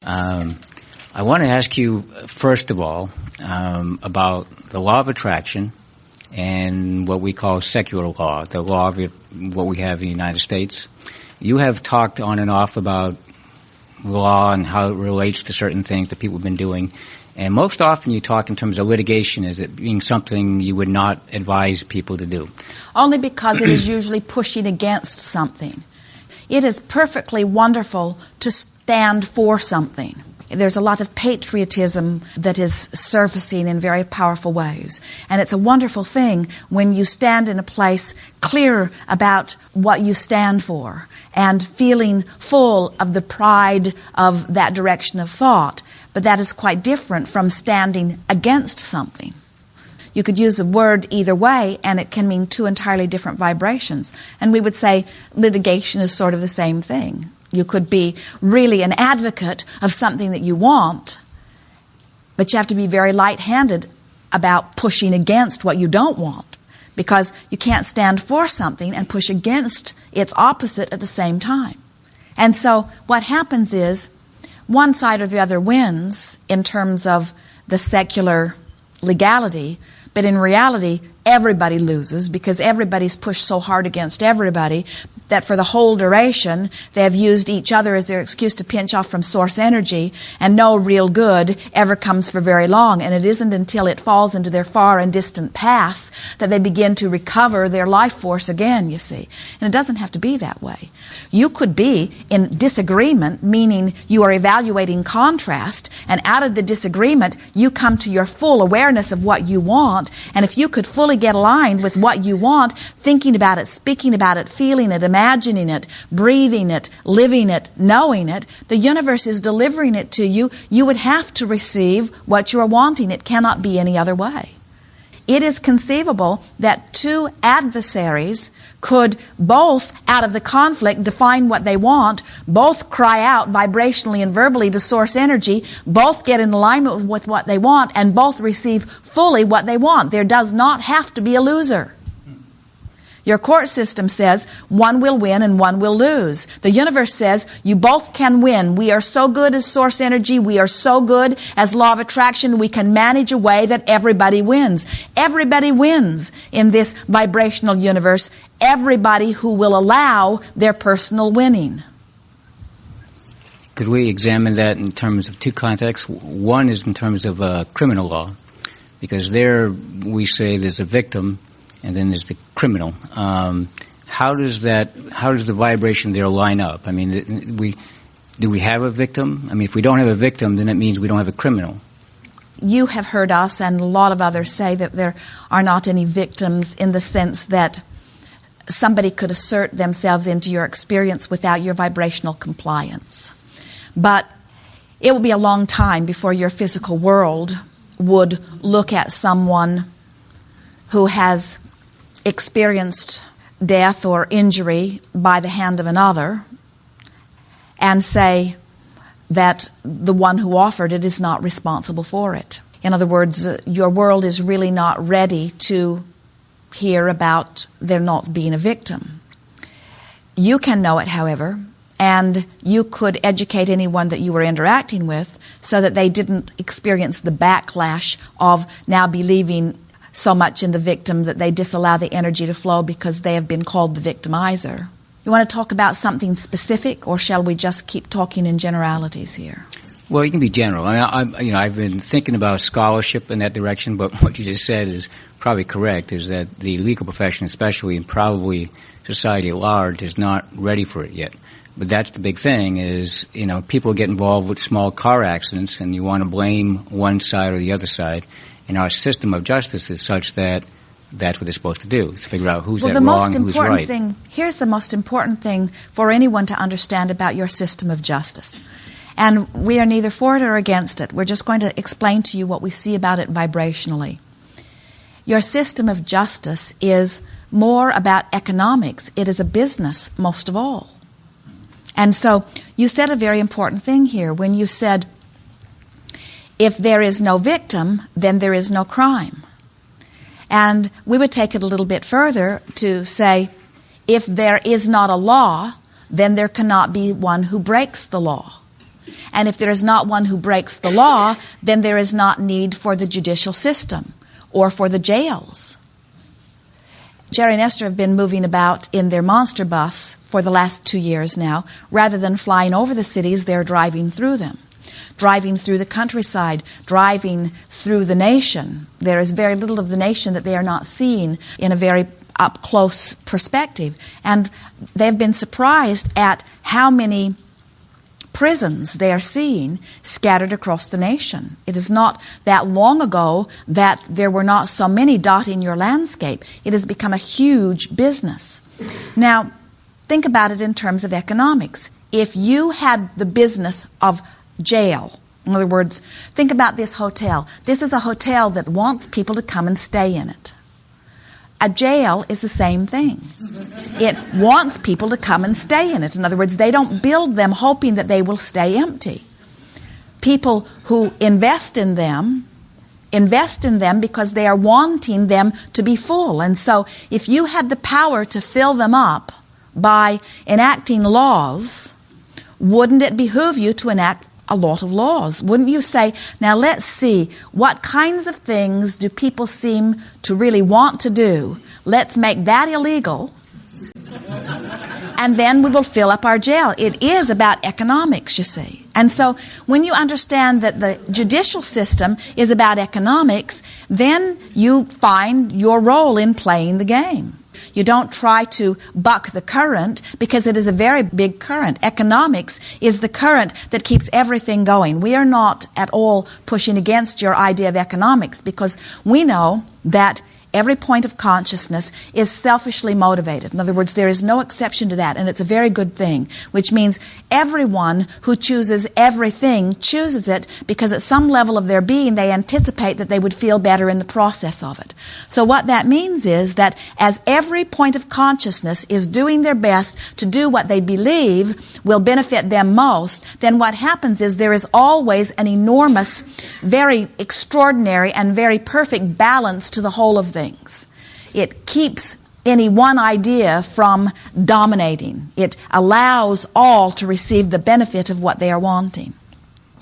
I want to ask you, first of all, about the law of attraction and what we call secular law, the law of what we have in the United States. You have talked on and off about law and how it relates to certain things that people have been doing. And most often you talk in terms of litigation as it being something you would not advise people to do. Only because it is usually pushing against something. It is perfectly wonderful to stand for something. There's a lot of patriotism that is surfacing in very powerful ways. And it's a wonderful thing when you stand in a place clear about what you stand for and feeling full of the pride of that direction of thought. But that is quite different from standing against something. You could use a word either way, and it can mean two entirely different vibrations. And we would say litigation is sort of the same thing. You could be really an advocate of something that you want, but you have to be very light-handed about pushing against what you don't want, because you can't stand for something and push against its opposite at the same time. And so what happens is one side or the other wins in terms of the secular legality, but in reality, everybody loses because everybody's pushed so hard against everybody that for the whole duration, they have used each other as their excuse to pinch off from source energy, and no real good ever comes for very long. And it isn't until it falls into their far and distant past that they begin to recover their life force again, you see. And it doesn't have to be that way. You could be in disagreement, meaning you are evaluating contrast, and out of the disagreement, you come to your full awareness of what you want. And if you could fully get aligned with what you want, thinking about it, speaking about it, feeling it, imagining it, breathing it, living it, knowing it, the universe is delivering it to you. You would have to receive what you are wanting. It cannot be any other way. It is conceivable that two adversaries could both, out of the conflict, define what they want, both cry out vibrationally and verbally to source energy, both get in alignment with what they want, and both receive fully what they want. There does not have to be a loser. Your court system says one will win and one will lose. The universe says you both can win. We are so good as source energy. We are so good as law of attraction. We can manage a way that everybody wins. Everybody wins in this vibrational universe. Everybody who will allow their personal winning. Could we examine that in terms of two contexts? One is in terms of criminal law, because there we say there's a victim and then there's the criminal. How does the vibration there line up? I mean, do we have a victim? I mean, if we don't have a victim, then it means we don't have a criminal. You have heard us and a lot of others say that there are not any victims in the sense that somebody could assert themselves into your experience without your vibrational compliance. But it will be a long time before your physical world would look at someone who has experienced death or injury by the hand of another and say that the one who offered it is not responsible for it. In other words, your world is really not ready to hear about there not being a victim. You can know it, however, and you could educate anyone that you were interacting with so that they didn't experience the backlash of now believing so much in the victim that they disallow the energy to flow because they have been called the victimizer. You want to talk about something specific, or shall we just keep talking in generalities here? Well, you can be general. I've been thinking about scholarship in that direction, but what you just said is probably correct, is that the legal profession especially, and probably society at large, is not ready for it yet. But that's the big thing is, people get involved with small car accidents and you want to blame one side or the other side. And our system of justice is such that that's what they're supposed to do, is figure out who's wrong and who's right. Here's the most important thing for anyone to understand about your system of justice. And we are neither for it or against it. We're just going to explain to you what we see about it vibrationally. Your system of justice is more about economics. It is a business, most of all. And so you said a very important thing here when you said, if there is no victim, then there is no crime. And we would take it a little bit further to say, if there is not a law, then there cannot be one who breaks the law. And if there is not one who breaks the law, then there is not need for the judicial system or for the jails. Jerry and Esther have been moving about in their monster bus for the last 2 years now. Rather than flying over the cities, they're driving through them. Driving through the countryside, driving through the nation. There is very little of the nation that they are not seeing in a very up-close perspective. And they've been surprised at how many prisons they are seeing scattered across the nation. It is not that long ago that there were not so many dotting your landscape. It has become a huge business. Now, think about it in terms of economics. If you had the business of jail, in other words, think about this hotel. This is a hotel that wants people to come and stay in it. A jail is the same thing. It wants people to come and stay in it. In other words, they don't build them hoping that they will stay empty. People who invest in them because they are wanting them to be full. And so if you had the power to fill them up by enacting laws, wouldn't it behoove you to enact a lot of laws? Wouldn't you say, now let's see, what kinds of things do people seem to really want to do? Let's make that illegal, and then we will fill up our jail. It is about economics, you see. And so when you understand that the judicial system is about economics, then you find your role in playing the game. You don't try to buck the current because it is a very big current. Economics is the current that keeps everything going. We are not at all pushing against your idea of economics because we know that every point of consciousness is selfishly motivated. In other words, there is no exception to that, and it's a very good thing, which means everyone who chooses everything chooses it because at some level of their being they anticipate that they would feel better in the process of it. So what that means is that as every point of consciousness is doing their best to do what they believe will benefit them most, then what happens is there is always an enormous, very extraordinary and very perfect balance to the whole of things. It keeps any one idea from dominating. It allows all to receive the benefit of what they are wanting.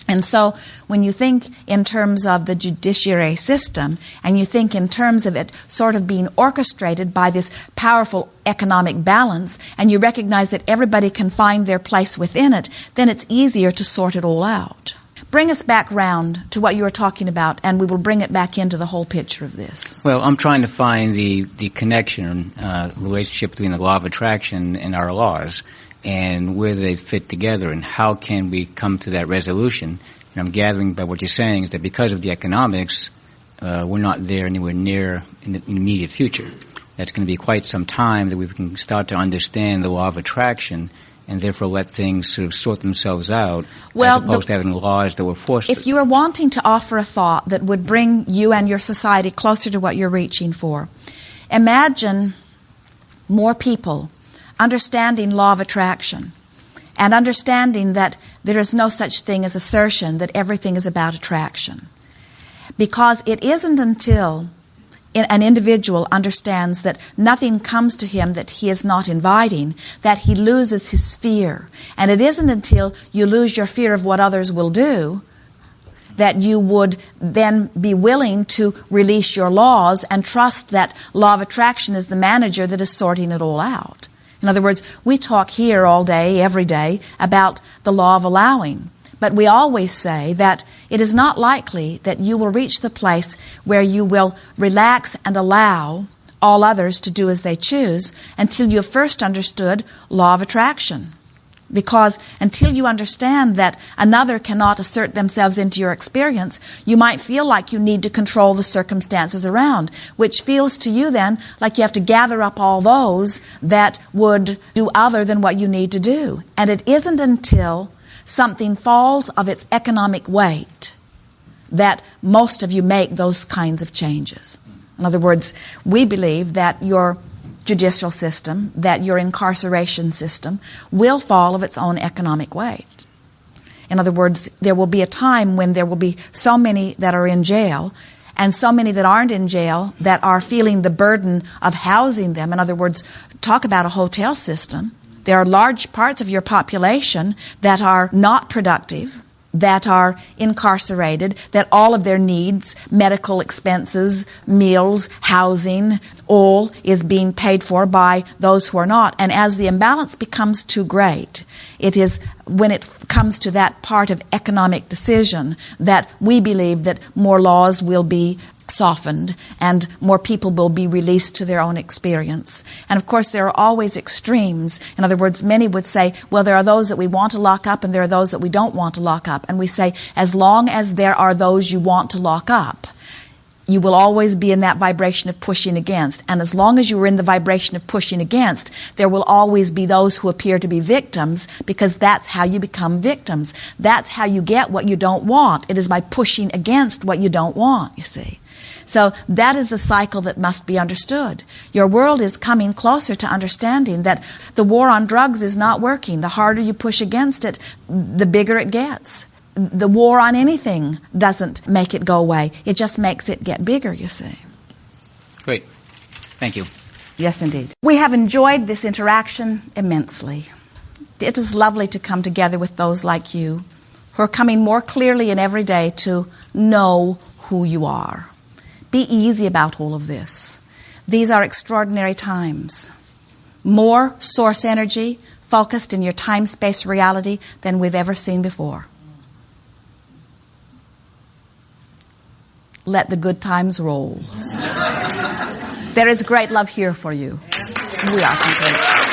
And so when you think in terms of the judiciary system and you think in terms of it sort of being orchestrated by this powerful economic balance and you recognize that everybody can find their place within it, then it's easier to sort it all out. Bring us back round to what you were talking about, and we will bring it back into the whole picture of this. Well, I'm trying to find the connection, relationship between the law of attraction and our laws, and where they fit together, and how can we come to that resolution. And I'm gathering by what you're saying is that because of the economics, we're not there anywhere near in the immediate future. That's going to be quite some time that we can start to understand the law of attraction and therefore let things sort of sort themselves out, as opposed to having laws that were forced. If you are wanting to offer a thought that would bring you and your society closer to what you're reaching for, imagine more people understanding law of attraction and understanding that there is no such thing as assertion, that everything is about attraction. Because it isn't until an individual understands that nothing comes to him that he is not inviting, that he loses his fear. And it isn't until you lose your fear of what others will do that you would then be willing to release your laws and trust that law of attraction is the manager that is sorting it all out. In other words, we talk here all day, every day, about the law of allowing. But we always say that it is not likely that you will reach the place where you will relax and allow all others to do as they choose until you have first understood law of attraction. Because until you understand that another cannot assert themselves into your experience, you might feel like you need to control the circumstances around, which feels to you then like you have to gather up all those that would do other than what you need to do. And it isn't until something falls of its economic weight that most of you make those kinds of changes. In other words, we believe that your judicial system, that your incarceration system will fall of its own economic weight. In other words, there will be a time when there will be so many that are in jail and so many that aren't in jail that are feeling the burden of housing them. In other words, talk about a hotel system. There are large parts of your population that are not productive, that are incarcerated, that all of their needs, medical expenses, meals, housing, all is being paid for by those who are not. And as the imbalance becomes too great, it is when it comes to that part of economic decision that we believe that more laws will be softened and more people will be released to their own experience. And of course there are always extremes. In other words, many would say, well, there are those that we want to lock up and there are those that we don't want to lock up. And we say, as long as there are those you want to lock up, you will always be in that vibration of pushing against. And as long as you are in the vibration of pushing against, there will always be those who appear to be victims, because that's how you become victims. That's how you get what you don't want. It is by pushing against what you don't want, you see. So that is a cycle that must be understood. Your world is coming closer to understanding that the war on drugs is not working. The harder you push against it, the bigger it gets. The war on anything doesn't make it go away. It just makes it get bigger, you see. Great. Thank you. Yes, indeed. We have enjoyed this interaction immensely. It is lovely to come together with those like you who are coming more clearly in every day to know who you are. Be easy about all of this. These are extraordinary times. More source energy focused in your time-space reality than we've ever seen before. Let the good times roll. There is great love here for you. We are complete.